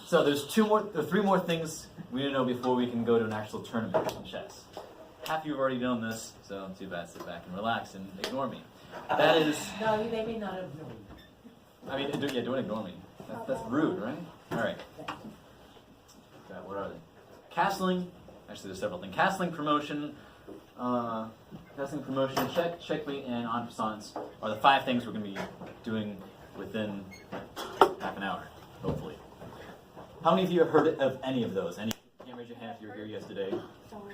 So there's three more things we need to know before we can go to an actual tournament in chess. Half of you have already known this, so too bad. Sit back and relax and ignore me. That is. No, they may not have known. I mean, don't ignore me. That's rude, right? All right. God, what are they? Castling. Actually, there's several things. Castling, promotion, checkmate, and en passants are the 5 things we're going to be doing within half an hour, hopefully. How many of you have heard of any of those? Any? Can't raise your hand if you were here yesterday.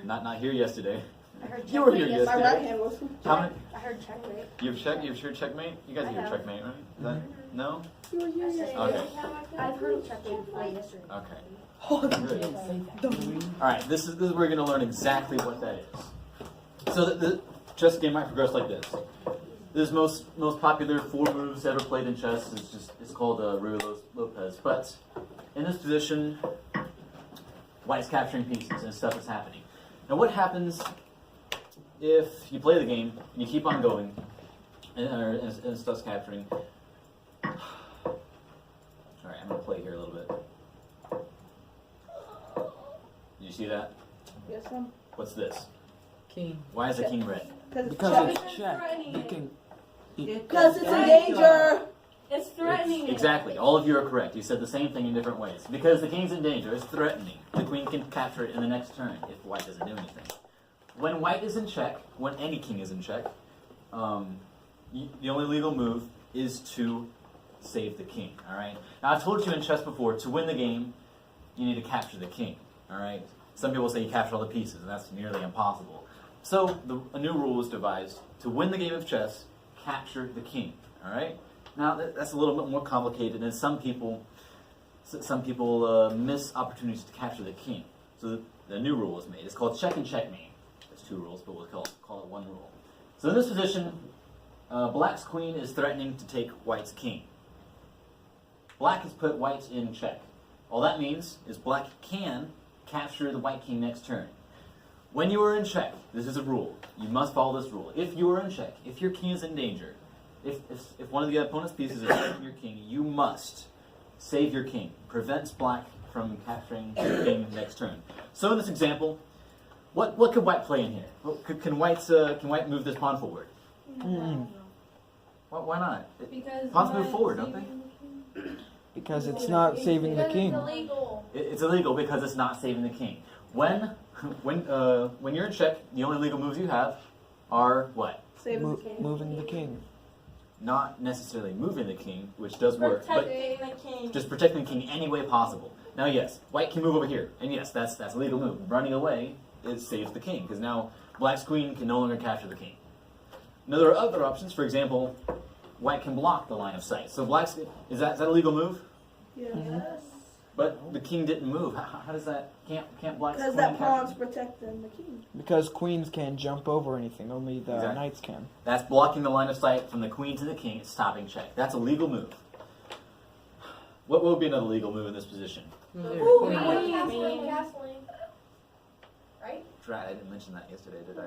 Not here yesterday. I heard You were here checkmate. yesterday. My right hand was. How many? I heard checkmate. You've heard checkmate? You guys heard checkmate, right? Is that, no? You were here yesterday. Okay. I've heard of checkmate yesterday. Okay. Oh, Good. All right. This is where you're going to learn exactly what that is. So the chess game might progress like this. This most popular 4 moves ever played in chess it's called Ruy Lopez. But in this position, white's capturing pieces and stuff is happening. Now, what happens if you play the game and you keep on going and stuff's capturing? All right, I'm going to play here a little bit. Did you see that? Yes, sir. What's this? King. Why is the king red? Because it's check. You can. Because it's in danger. It's threatening. Exactly. All of you are correct. You said the same thing in different ways. Because the king's in danger, it's threatening. The queen can capture it in the next turn if white doesn't do anything. When white is in check, when any king is in check, the only legal move is to save the king. All right. Now I've told you in chess before, to win the game, you need to capture the king. All right. Some people say you capture all the pieces, and that's nearly impossible. So a new rule was devised to win the game of chess. Capture the king. All right. Now that's a little bit more complicated, and some people miss opportunities to capture the king. So the new rule was made. It's called check and checkmate. There's 2 rules, but we'll call it 1 rule. So in this position, black's queen is threatening to take white's king. Black has put white in check. All that means is black can capture the white king next turn. When you are in check, this is a rule. You must follow this rule. If you are in check, if your king is in danger, if one of the opponent's pieces is taking your king, you must save your king. Prevents black from capturing your king next turn. So in this example, what could white play in here? Can white move this pawn forward? No. Why not? Because Pawns move forward, don't they? Because it's not saving the king. It's illegal. It's illegal because it's not saving the king. When you're in check, the only legal moves you have are what? Saving the king. Moving the king. Not necessarily moving the king, which does work, but Protecting the king. just protecting the king any way possible. Now, yes, white can move over here, and yes, that's a legal move. Running away saves the king because now black's queen can no longer capture the king. Now there are other options. For example, white can block the line of sight. So black's is that a legal move? Yeah. Yes. But the king didn't move. How does that? Can't black's Because queen that capture? pawn's protecting the king. Because queens can't jump over anything. Only the Exactly. knights can. That's blocking the line of sight from the queen to the king. It's stopping check. That's a legal move. What would be another legal move in this position? Ooh, Castling. castling. Right? I didn't mention that yesterday, did I?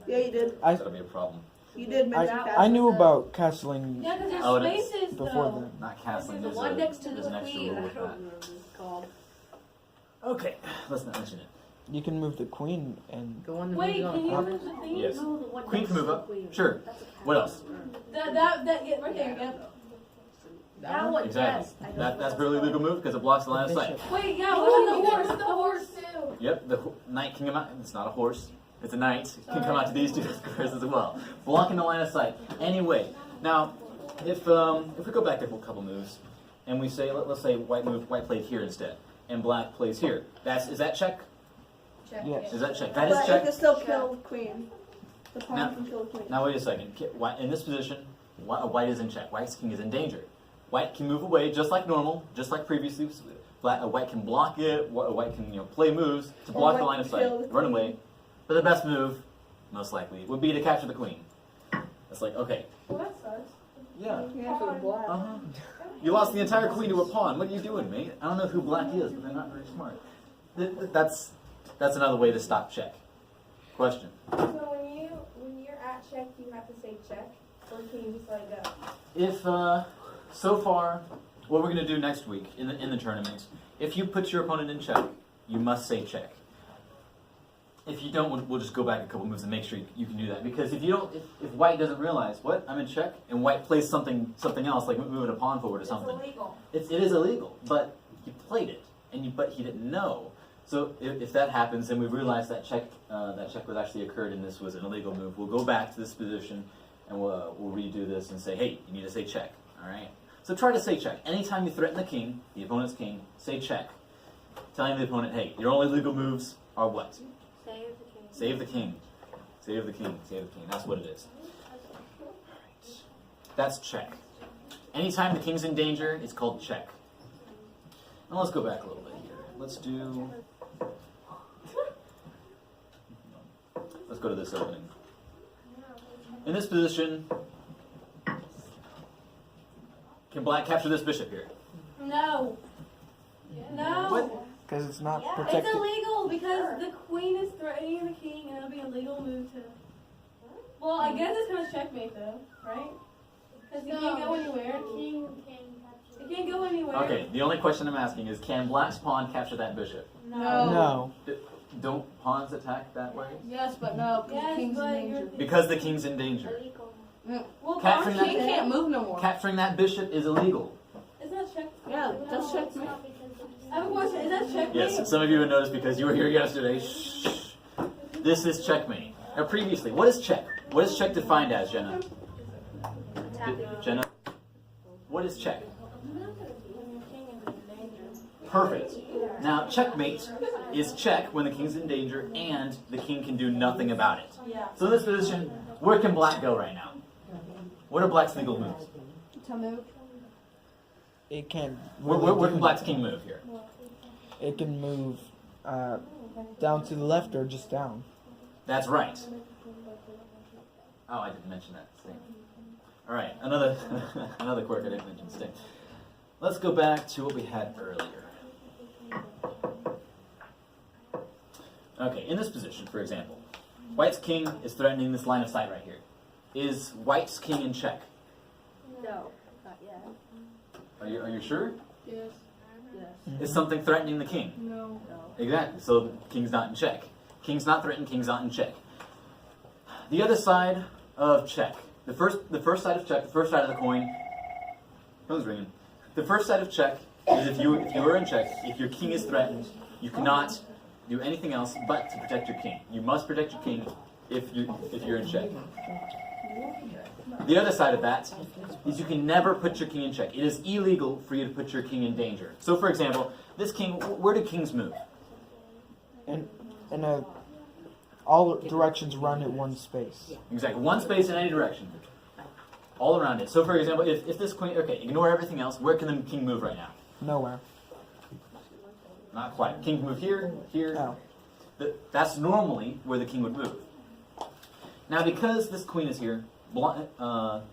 Yeah, you did. That'll be a problem. You did mention I knew about castling Yeah, because there's Oh, it is. spaces before though. then. Not castling. There's There's the one next to there's the an extra queen. rule I with don't that. know what it's called. Okay, let's not mention it. You can move the queen and The one that Wait, moves on can you top. move the thing? Yes. No, the one Queen next can move to up. the queen. Sure. What else? That yeah, right there, yeah. That one, Exactly. yes. I know That's what barely it's legal move because it blocks the line of sight. Bishop. called. Wait, yeah, what about the horse too. Yep, the knight can come out. It's not a horse. It's a knight. It can come out to these 2 squares as well, blocking the line of sight. Anyway, now if we go back a couple moves and we say let's say white played here instead and black plays here. Is that check? Check. Yes. Is that check? That is But it check. can still kill the queen. The pawn Now- can kill the queen. Now wait a second. In this position, white is in check. White's king is in danger. White can move away just like normal, just like previously. White can block it. White can play moves to block the white line of can sight, kill the run queen. away. But the best move, most likely, would be to capture the queen. It's like okay, Well, that sucks. yeah. Yeah, for the black. Uh-huh. You lost the entire queen to a pawn. What are you doing, mate? I don't know who black is, but they're not very smart. That's another way to stop check. Question. So when you're at check, you have to say check, or can you just let it go? If so far, what we're going to do next week in the tournament, if you put your opponent in check, you must say check. If you don't, we'll just go back a couple moves and make sure you can do that. Because if you don't, if white doesn't realize, what, I'm in check, and white plays something else, like moving a pawn forward or something. It's illegal. It is illegal, but he played it, but he didn't know. So if that happens, then we realize that check was actually occurred and this was an illegal move. We'll go back to this position and we'll redo this and say, hey, you need to say check. All right. So try to say check. Anytime you threaten the king, the opponent's king, say check. Telling the opponent, hey, your only legal moves are what? Save the king. Save the king. Save the king. That's what it is. All right. That's check. Anytime the king's in danger, it's called check. Now let's go back a little bit here. Let's go to this opening. In this position, can black capture this bishop here? No. No. What? Because it's not It's protected. illegal because the queen is threatening the king, and it'll be a legal move to. Well, I guess it's kind of checkmate though, right? Because he can't go anywhere. He can't go anywhere. Okay, the only question I'm asking is, can black's pawn capture that bishop? No. Don't pawns attack that way? Yes, but no, because Yes, the king's in but danger. you're. Because the king's in danger. Well, Capturing pawn that- King can't move no more. Capturing that bishop is illegal. Is that check? Yeah, that's checkmate. I have a question. Is that checkmate? Yes, some of you would notice because you were here yesterday. Shh. This is checkmate. Now previously, what is check? What is check defined as, Jenna? Jenna? What is check? Perfect. Now, checkmate is check when the king's in danger and the king can do nothing about it. Yeah. So in this position, where can black go right now? What are black's legal moves? To move. It can. Where can black's king move here? It can move down to the left or just down. That's right. Oh, I didn't mention that. Stay. All right, another another quirk I didn't mention. Stay. Let's go back to what we had earlier. Okay, in this position, for example, white's king is threatening this line of sight right here. Is white's king in check? No, not yet. Are you sure? Yes. Yes. Is something threatening the king? No. Exactly. So the king's not in check. King's not threatened. King's not in check. The other side of check. The first side of check. The first side of the coin. Phone's ringing. The first side of check is if you are in check. If your king is threatened, you cannot do anything else but to protect your king. You must protect your king if you're in check. The other side of that is you can never put your king in check. It is illegal for you to put your king in danger. So, for example, this king. Where do kings move? In all directions run at one space. Exactly. One space in any direction. All around it. So, for example, if this queen... Okay, ignore everything else. Where can the king move right now? Nowhere. Not quite. King can move here, here. Oh. That's normally where the king would move. Now, because this queen is here,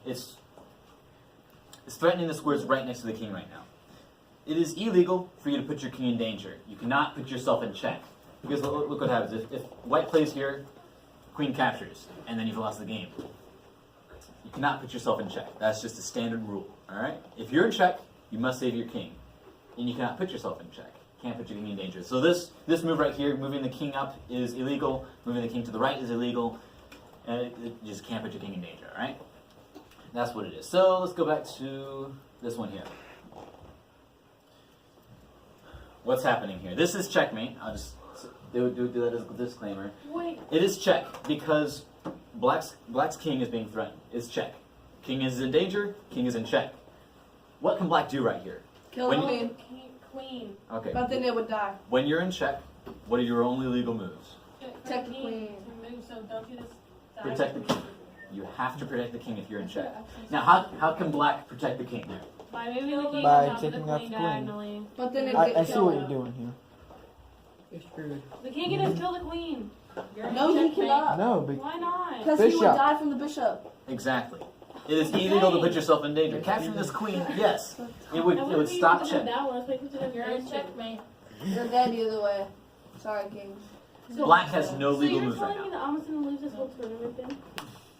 it's threatening the squares right next to the king right now. It is illegal for you to put your king in danger. You cannot put yourself in check. Because look what happens. If white plays here, queen captures, and then you've lost the game. You cannot put yourself in check. That's just a standard rule. All right. If you're in check, you must save your king, and you cannot put yourself in check. You can't put your king in danger. So this move right here, moving the king up, is illegal. Moving the king to the right is illegal, and you just can't put your king in danger. All right. That's what it is. So let's go back to this one here. What's happening here? This is checkmate. I'll just do that as a disclaimer. Wait. It is check because black's king is being threatened. It's check. King is in danger. King is in check. What can black do right here? Kill When the you- queen. Queen. Okay. But then it would die. When you're in check, what are your only legal moves? Protect the queen. To move, so don't you just die? Protect the king. You have to protect the king if you're in check. Now, how can black protect the king there? By moving the king By on top of the taking out queen the queen. diagonally. But then it I gets see what killed. you're doing here. You're screwed. The king can just kill the queen. No, he cannot. No, Why not? Because he would Bishop. die from the bishop. Exactly. It is illegal to put yourself in danger. Capturing this queen, yes, it would stop check. You're in checkmate. You're dead either way. Sorry, king. Black has no So legal you're moves right telling me now. that I'm just gonna lose this whole tournament then?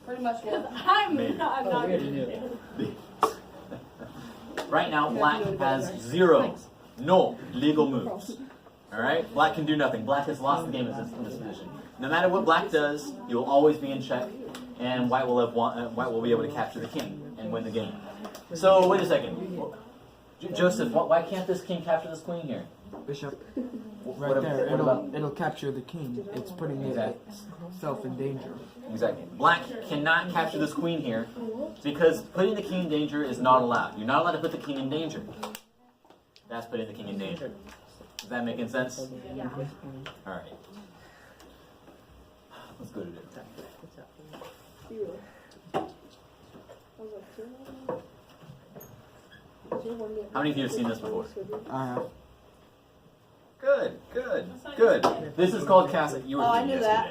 Pretty much, Because yeah. I'm Maybe. not Oh, we gonna already do knew. it. Right now, black has no legal moves. All right, black can do nothing. Black has lost the game in this position. No matter what black does, you will always be in check, and white will white will be able to capture the king and win the game. So wait a second, Joseph, why can't this king capture this queen here? Bishop. What Right there. about- It'll capture the king. It's putting itself in danger. Exactly. Black cannot capture this queen here because putting the king in danger is not allowed. You're not allowed to put the king in danger. That's putting the king in danger. Is that making sense? Yeah. All right. Let's go to it. How many of you have seen this before? I have. Good, good, good. This is called castling. You were Oh, I thinking knew that.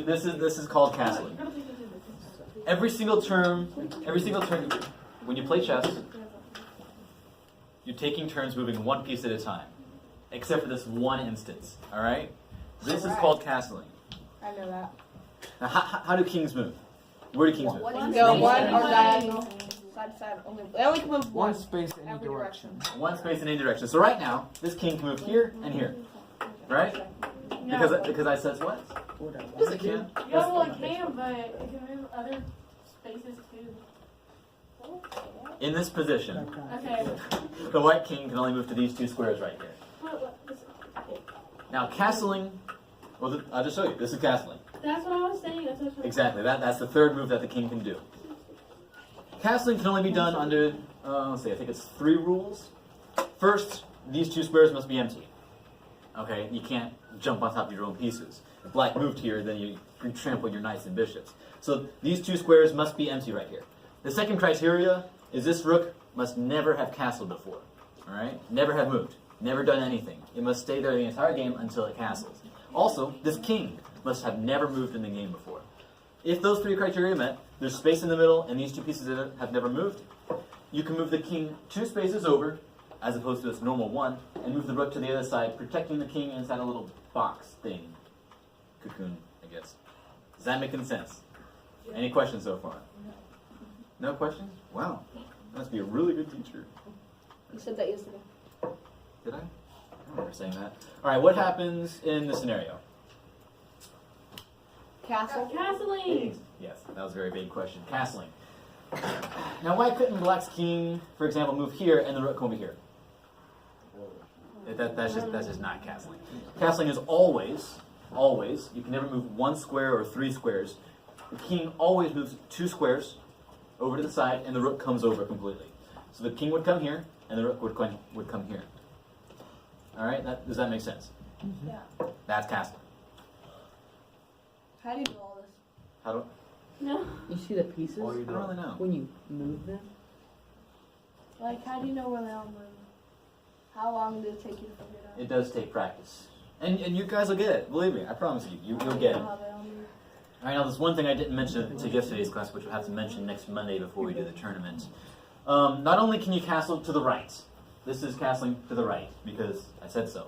yesterday. This is called castling. Every single turn, when you play chess, you're taking turns moving one piece at a time, except for this one instance. All right. This is called castling. I know that. Now, how do kings move? Where do kings move? Go one or diagonal. Side to side. They only can move One one. space in any Every direction. One space in any direction. So right now, this king can move here and here, right? Because I said what? Yes, it can. Yeah, well, it can, but it can move other spaces too. In this position, Okay. the white king can only move to these two squares right here. Now, castling. Well, I'll just show you. This is castling. That's what I was saying. That's what I was Exactly. That's the third move that the king can do. Castling can only be done under, let's see, I think it's 3 rules. First, these 2 squares must be empty. Okay, you can't jump on top of your own pieces. If black moved here, then you trample your knights and bishops. So these 2 squares must be empty right here. The second criteria is this rook must never have castled before. All right, never have moved, never done anything. It must stay there the entire game until it castles. Also, this king must have never moved in the game before. If those 3 criteria are met, there's space in the middle, and these 2 pieces that have never moved, you can move the king 2 spaces over, as opposed to its normal 1, and move the rook to the other side, protecting the king inside a little box thing. Cocoon, I guess. Is that making sense? Any questions so far? No questions? Wow. Must be a really good teacher. You said that yesterday. Did I? I don't remember saying that. Alright, what happens in this scenario? Castle. Castling. Yes, that was a very big question. Castling. Now, why couldn't black's king, for example, move here and the rook come over here? That's just not castling. Castling is always, you can never move 1 square or 3 squares. The king always moves 2 squares over to the side, and the rook comes over completely. So the king would come here, and the rook would come here. All right, does that make sense? Yeah. That's castling. How do you do all this? How do No. You see the pieces I don't really know. when you move them? Like, how do you know where they all move? How long did it take you to figure it out? It does take practice, and you guys will get it. Believe me, I promise you, you'll get it. How they all move. All right, now there's one thing I didn't mention to yesterday's class, which we'll have to mention next Monday before we do the tournament. Not only can you castle to the right, this is castling to the right because I said so.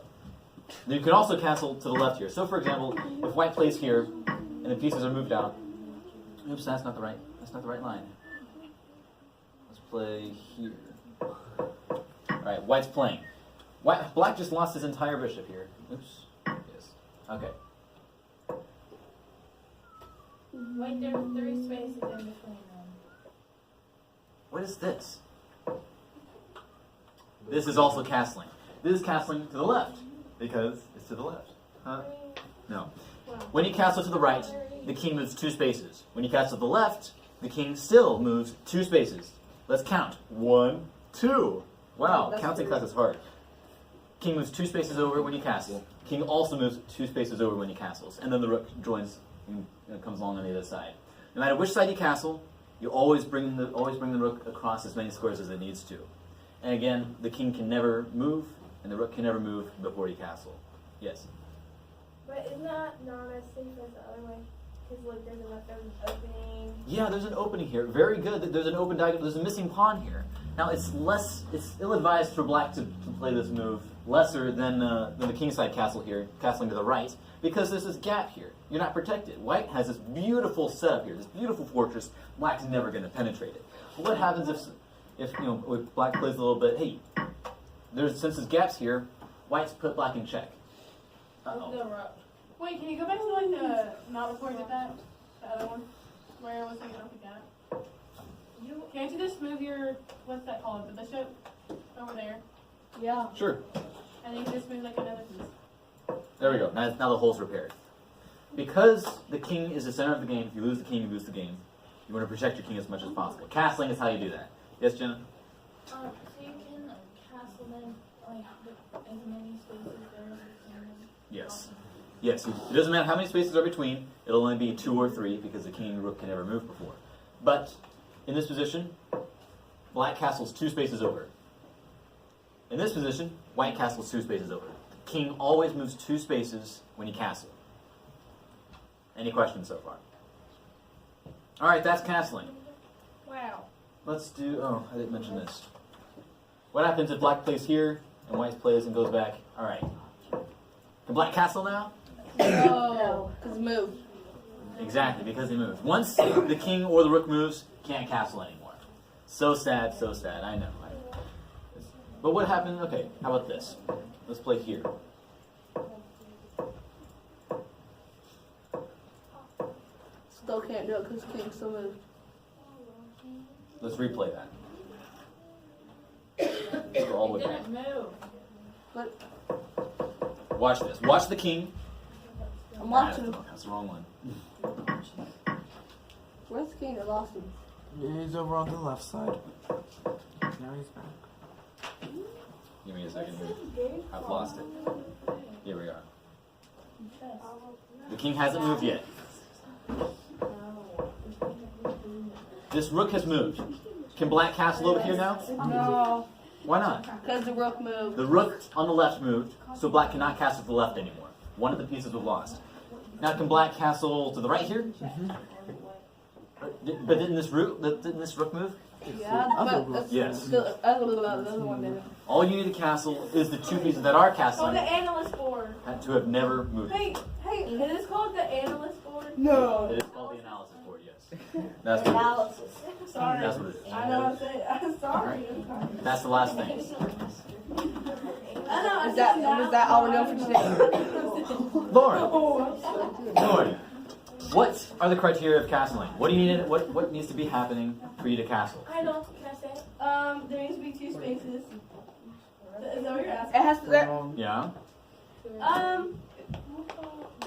You can also castle to the left here. So, for example, if white plays here and the pieces are moved out, oops, that's not the right line. Let's play here. All right, white's playing. Black just lost his entire bishop here. Oops. Yes. Okay. Wait, there are 3 spaces in between them. What is this? This is also castling. This is castling to the left because it's to the left. Huh? No. When you castle to the right, the king moves 2 spaces. When you castle to the left, the king still moves 2 spaces. Let's count. 1, 2. Wow, counting class is hard. King moves 2 spaces over when you castle. King also moves 2 spaces over when he castles. And then the rook joins and comes along on the other side. No matter which side you castle, you always bring the rook across as many squares as it needs to. And again, the king can never move, and the rook can never move before you castle. Yes? But isn't that not as safe as the other way? Because like there's an opening. Yeah, there's an opening here. Very good. There's an open diagonal. There's a missing pawn here. Now it's ill-advised for black to play this move lesser than the kingside castle here, castling to the right, because there's this gap here. You're not protected. White has this beautiful setup here, this beautiful fortress. Black's never going to penetrate it. But what happens if black plays a little bit, hey, since there's gaps here, white's put black in check. Wait, can you go back to like the not before you did that? The other one? Where it was like not the gap? Can't you just move your what's that called? The bishop over there? Yeah. Sure. And then you can just move like another piece. There we go. Now the hole's repaired. Because the king is the center of the game, if you lose the king, you lose the game. You want to protect your king as much as possible. Castling is how you do that. Yes, Jenna? So you can castle then, like, as many spaces there as you can. Yes. Yes. It doesn't matter how many spaces are between. It'll only be 2 or 3 because the king and rook can never move before. But in this position, black castles 2 spaces over. In this position, white castles 2 spaces over. The king always moves 2 spaces when you castle. Any questions so far? All right, that's castling. Wow. Let's do. Oh, I didn't mention this. What happens if black plays here and white plays and goes back? All right. Can black castle now? No. Because move. Exactly, because he moves. Once the king or the rook moves, can't castle anymore. So sad, so sad. I know. But what happened? Okay, how about this? Let's play here. Still can't do it because king still moved. Let's replay that. Go all the way back. Move. But Watch this. Watch the king. I'm watching. That's the wrong one. Where's the king? I lost him. He's over on the left side. Now he's back. Give me a second here. I've lost it. Here we are. The king hasn't moved yet. This rook has moved. Can black castle over here now? No. Why not? Because the rook moved. The rook on the left moved, so black cannot castle to the left anymore. One of the pieces was lost. Now can black castle to the right here? But didn't this rook move? Yeah, but that's Yes. the other one didn't. All you need to castle is the 2 pieces that are Oh, castling the analyst board. to have never moved. Hey, is this called the analyst board? No. It is called the analysis board, yes. That's what it is. Sorry. That's what it is. I know I'm saying. I'm sorry. That's the last thing. I know. Was that all we're doing for today? Lauren, what are the criteria of castling? What do you need? What needs to be happening for you to castle? I know. Can I say it? There needs to be 2 spaces. Is that what you're asking? It has to. Yeah.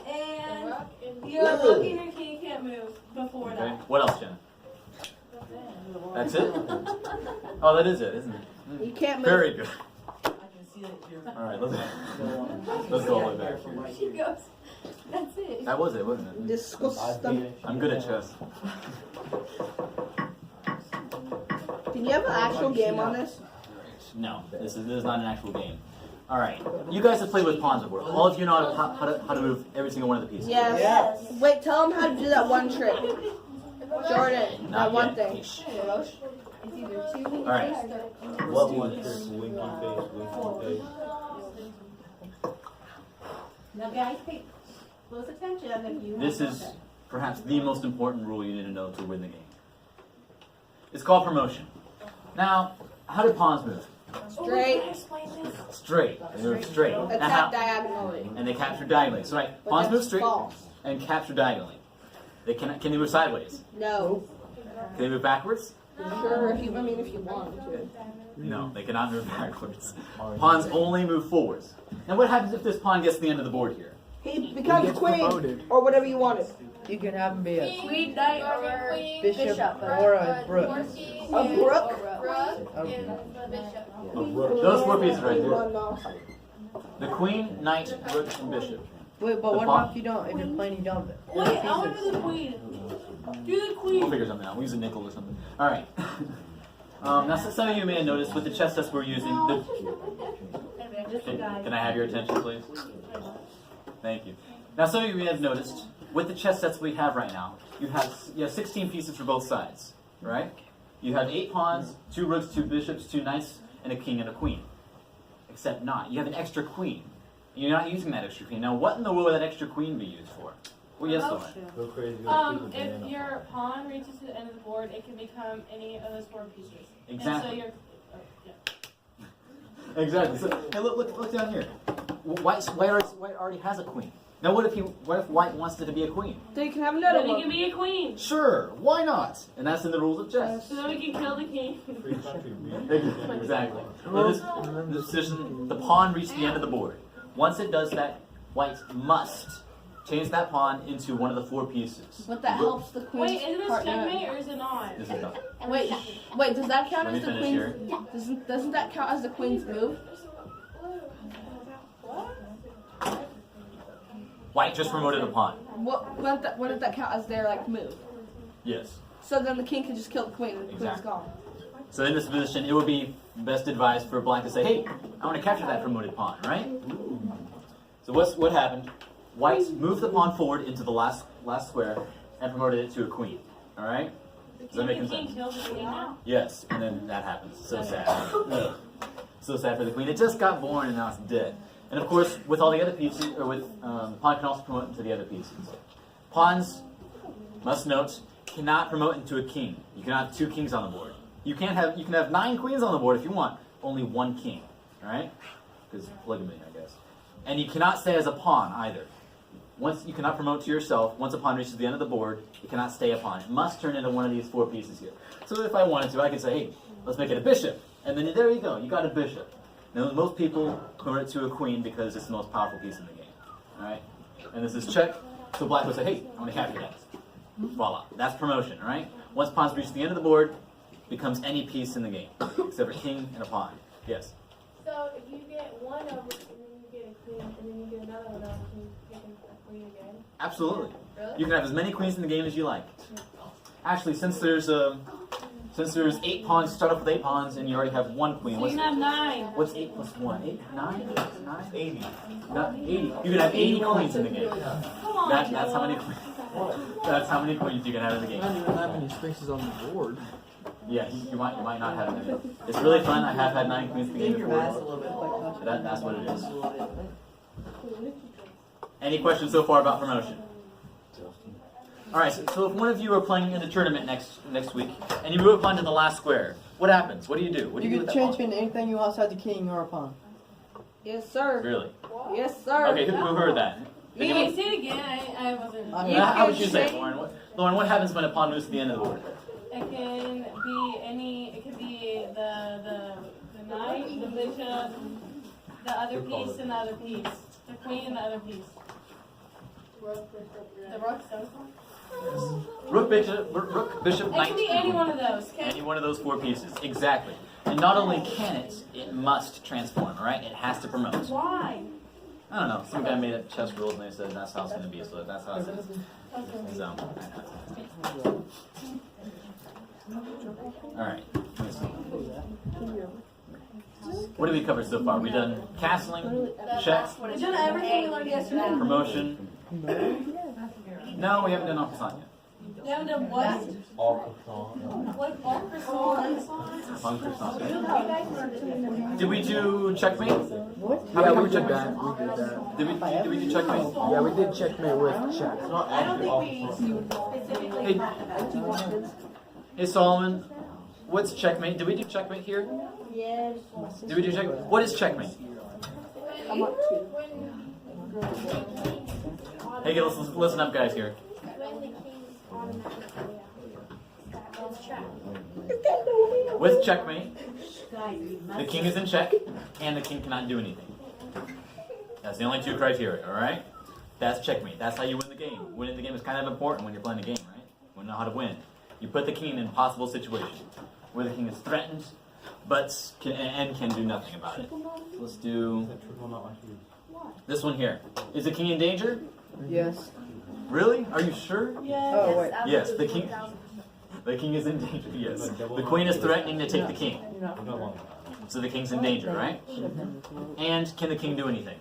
And your rook and your king can't move before Okay. that. What else, Jen? That's it? Oh, that is it, isn't it? You can't move. Very good. I can see it here. All right, let's go all the way back here. She goes. That's it. That was it, wasn't it? Disgusting. I'm good at chess. Can you have an actual game on this? No, this is not an actual game. All right, you guys have played with pawns before. All of you know how to move every single one of the pieces. Yes. Wait, tell them how to do that one trick. Jordan, Not that one yet. thing. It's either 2 All right. What one trick? Winky face, winky face. Now guys, pay close attention if you This is perhaps the most important rule you need to know to win the game. It's called promotion. Now, how do pawns move? Straight. Straight. They move straight. Now, Attack diagonally. and they capture diagonally. So right, But pawns that's move straight false. and capture diagonally. Can they move sideways? No. Can they move backwards? Sure, if you want to. No, they cannot move backwards. Pawns only move forwards. And what happens if this pawn gets to the end of the board here? He becomes gets queen promoted. or whatever you wanted. You can have him be a Queen, knight, or bishop or a brook. A brook? Those 4 pieces right there. No. The queen, knight, rook, and bishop. Wait, but The what pawn- about if you don't? If you're playing, you don't. Wait, I want to do the queen. Do the We'll queen. figure something out. We'll use a nickel or something. All right. Now, some of you may have noticed with the chess sets we're using. Can I have your attention, please? Thank you. Now, some of you may have noticed with the chess sets we have right now, you have 16 pieces for both sides, right? You have 8 pawns, 2 rooks, 2 bishops, 2 knights, and a king and a queen. Except not. You have an extra queen. You're not using that extra queen. Now, what in the world would that extra queen be used for? Well, yes, Oh, Lauren. Go crazy. If your pawn reaches to the end of the board, it can become any of those 4 pieces. Exactly. And so you're. Yeah. Exactly. So, hey, look down here. White already has a queen. Now, what if White wants it to be a queen? Then you can have another Then one. he can be a queen. Sure, why not? And that's in the rules of chess. So then we can kill the king. Free country, man. Exactly. So this decision, the pawn reached the end of the board. Once it does that, White must change that pawn into one of the 4 pieces. But that helps the queen's Wait, isn't this partner. checkmate or is it not? This is not. Wait, does that count Let me as the finish queen's? here. Doesn't that count as the queen's move? White just promoted a pawn. What did that count as their like move? Yes. So then the king can just kill the queen and the queen's Exactly. gone. So in this position, it would be best advised for Black to say, hey, I want to capture that promoted pawn, right? So what happened? White moved the pawn forward into the last square and promoted it to a queen. All right? Does that make The sense? king kills the queen now? Yes, and then that happens. So sad. So sad for the queen. It just got born and now it's dead. And of course, with all the other pieces, or with the pawn can also promote into the other pieces. Pawns, must note, cannot promote into a king. You cannot have 2 kings on the board. You can have 9 queens on the board if you want. Only 1 king. All right? Because polygamy, I guess. And you cannot stay as a pawn either. Once you cannot promote to yourself, once a pawn reaches the end of the board, it cannot stay a pawn. It must turn into one of these 4 pieces here. So if I wanted to, I could say, hey, let's make it a bishop. And then there you go, you got a bishop. Now most people promote it to a queen because it's the most powerful piece in the game. Alright? And this is check. So Black would say, hey, I want to capture that. Voila. That's promotion, alright? Once pawns reach the end of the board, becomes any piece in the game. Except for king and a pawn. Yes? So if you get one over and then you get a queen and then you get another one over, can you get a queen again? Absolutely. Really? You can have as many queens in the game as you like. Actually, since there's 8 pawns, start off with 8 pawns, and you already have 1 queen. So you can have 9. What's 8 plus 1? 8? 9? 9? 80. Not 80. You can have 80 queens in the game. Come on, That's how many Joel. queens. That's how many queens you can have in the game. Not even that many spaces on the board. Yes, you might not have many. It's really fun. I have had 9 queens in the game before. That's what it is. Any questions so far about promotion? All right. So if one of you are playing in the tournament next week, and you move on to the last square, what happens? What do you do? What do you do You with can that change pawn? into anything you want outside the king or a pawn. Yes, sir. Really? Yes, sir. Okay. Who heard that? Can you say it again? I wasn't. How would you say it, Lauren? Lauren, what happens when a pawn moves to the end of the board? It can be any. It could be the knight, the bishop, the other piece, and the other piece. The queen and the other piece. The rook. Rook, bishop, It knight. can be any one of those. Okay? Any one of those 4 pieces, exactly. And not only can it must transform, all right? It has to promote. Why? I don't know. Some guy made up chess rules and they said that's how it's going to be, so that's how it is. So, all right. Let's see. What did we cover so far? We done castling, check, We've done everything we learned yesterday. promotion. No, we haven't done en passant yet. We haven't done what? All croissant. Like all croissants. En croissant. Did we do checkmate? Yeah, we did that. We did that. Did we do checkmate? Yeah, we did checkmate with check. It's not I don't actually think we all croissant. specifically Hey, talked about that. hey Solomon, what's checkmate? Did we do checkmate here? Yes. Did we do checkmate? What is checkmate? I'm up to. Hey, listen up, guys. Here. When the king's automatically Let's check. With checkmate, the king is in check, and the king cannot do anything. That's the only 2 criteria. All right. That's checkmate. That's how you win the game. Winning the game is kind of important when you're playing the game, right? You want to know how to win. You put the king in an impossible situation where the king is threatened, but can do nothing about it. Let's do That triple not like you. this one here. Is the king in danger? Yes. Really? Are you sure? Oh, wait. Yes, the king. The king is in danger. Yes. The queen is threatening to take the king, We're not long. so the king's in danger, right? And can the king do anything?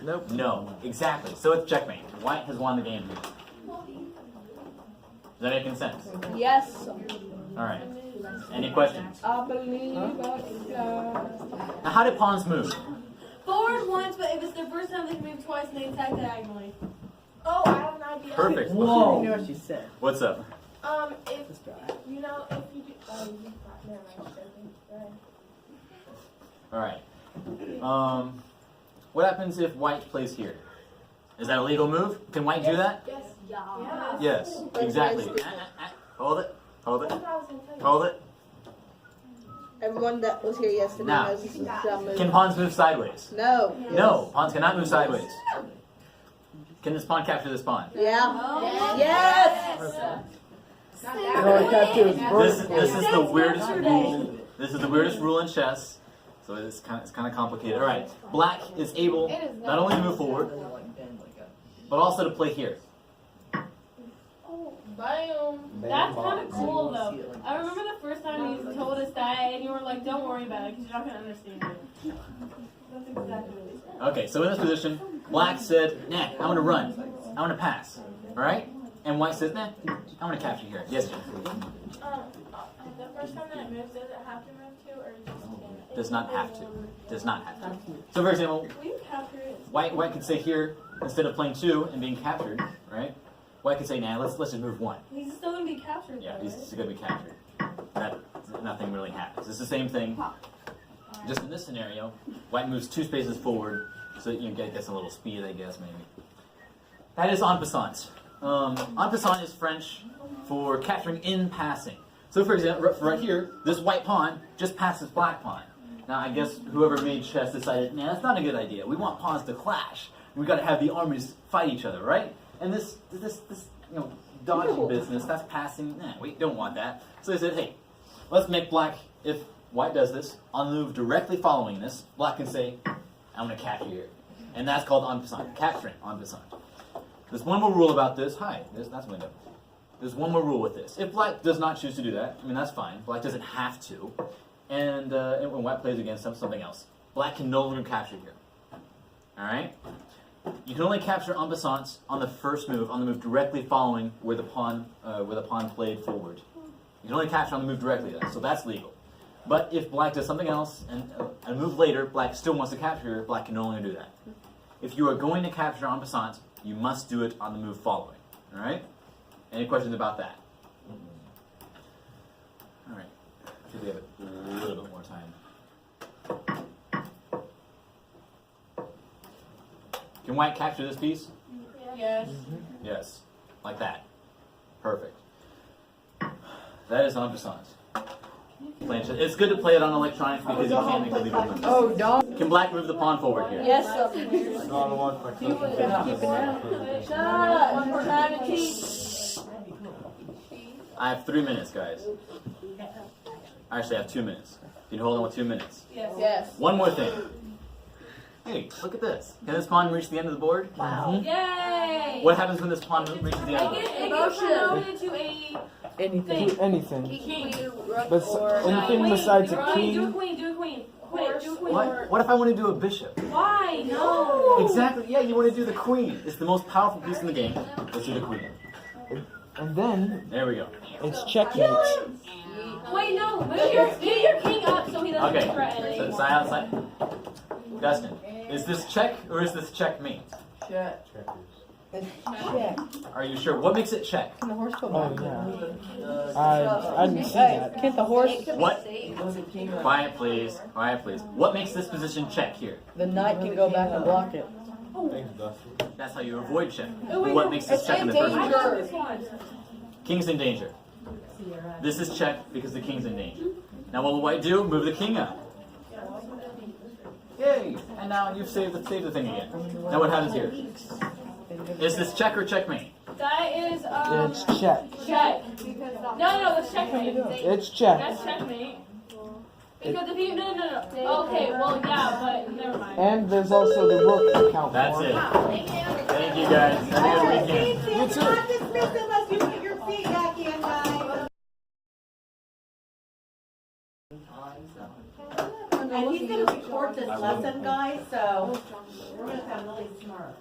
Nope. No. Exactly. So it's checkmate. White has won the game here. Does that make any sense? Yes. All right. Any questions? I believe I can fly. Now, how do pawns move? Forward once, but if it's the first time they can move twice and they attack diagonally. Oh, I have an idea. Perfect. You know what she said. What's up? If This guy. you know, if you do, never mind. Go ahead. All right. What happens if white plays here? Is that a legal move? Can white do that? Yes. Yeah. Yes, exactly. Hold it. Hold it. That's what I was gonna tell you. Hold it. Everyone that was here yesterday Now, knows this is a dumb move. Can pawns move sideways? No. No, pawns cannot move sideways. Can this pawn capture this pawn? Yeah. Yes. You know what capture is This is the weirdest rule. This is the weirdest rule in chess. So it's kind of complicated. All right, black is able not only to move forward, but also to play here. Bam. That's kind of cool though. I remember the first time you told us that, and you were like, "Don't worry about it, because you're not gonna understand it." That's exactly what you said. Okay, so in this position, black said, "Nah, I want to run. I want to pass." All right, and white says, "Nah, I want to capture here." Yes, Jim. The first time that it moves, does it have to move to, or just can? Does not have to. Does not have to. So, for example, Will you capture it? white could say here instead of playing 2 and being captured, right? White could say, "Nah, let's just move 1." He's still gonna be captured. Yeah, though, he's right? still gonna be captured. Nothing really happens. It's the same thing. Just in this scenario, white moves 2 spaces forward, so you can get a little speed, I guess, maybe. That is en passant. En passant is French for capturing in passing. So, for example, right here, this white pawn just passes black pawn. Now, I guess whoever made chess decided, nah, that's not a good idea. We want pawns to clash. We got to have the armies fight each other, right? And this dodgy business, that's passing. Nah, we don't want that. So they said, hey, let's make black, if white does this, on the move directly following this, black can say, I'm going to capture here. And that's called en passant, capturing en passant. There's one more rule about this. Hi, that's window. There's one more rule with this. If black does not choose to do that, I mean, that's fine. Black doesn't have to. And when white plays against something else, black can no longer capture here. All right? You can only capture en passant on the first move, on the move directly following where the pawn played forward. You can only capture on the move directly, so that's legal. But if black does something else and a move later, black still wants to capture, black can no longer do that. If you are going to capture en passant, you must do it on the move following. All right? Any questions about that? All right. I think we have a little bit more time. Can white capture this piece? Yes. Yes. Like that. Perfect. That is en passant. It's good to play it on electronics because you can't make illegal moves. Oh, dog. Can black move the pawn forward here? Yes. No, I don't want my cousin. Shut up. We're trying to teach. I have 3 minutes, guys. Actually, I have 2 minutes. Can you hold on with 2 minutes? Yes. One more thing. Hey, look at this. Can this pawn reach the end of the board? Wow. Yay! What happens when this pawn reaches the end of the board? It gets promoted to a Anything. Do anything. king. But anything besides a Do a king. queen, do a queen. Wait, do a queen. What if I want to do a bishop? Why? No. Exactly. Yeah, you want to do the queen. It's the most powerful piece in the game. Let's do the queen. And then There we go. it's checkmate. Wait, no. Move your king up so he doesn't Okay. threaten So, anything. side outside. Dustin, is this check or is this checkmate? Check. Checkers. It's check. Are you sure? What makes it check? Can the horse go Oh back? yeah. I didn't see Hey, that. can't the horse? What? Quiet, please. Quiet, please. What makes this position check here? The knight can go back and block it. Thanks, Dustin. That's how you avoid check. Oh, wait, What no. makes this It's check in the first in I place? got this one. King's in danger. This is check because the king's in danger. Now what will white do? Move the king up. Yay! And now you've saved the thing again. Now what happens here? Is this check or checkmate? That is It's check. check. No, that's checkmate. It's check. That's checkmate. Because if you no. Okay, well yeah, but never mind. And there's also the rook account. That's for it. Thank you guys. Have a good weekend. You too. Not dismissed unless you put your feet back in, guys. And he's gonna record this lesson, guys, so we're gonna sound really smart.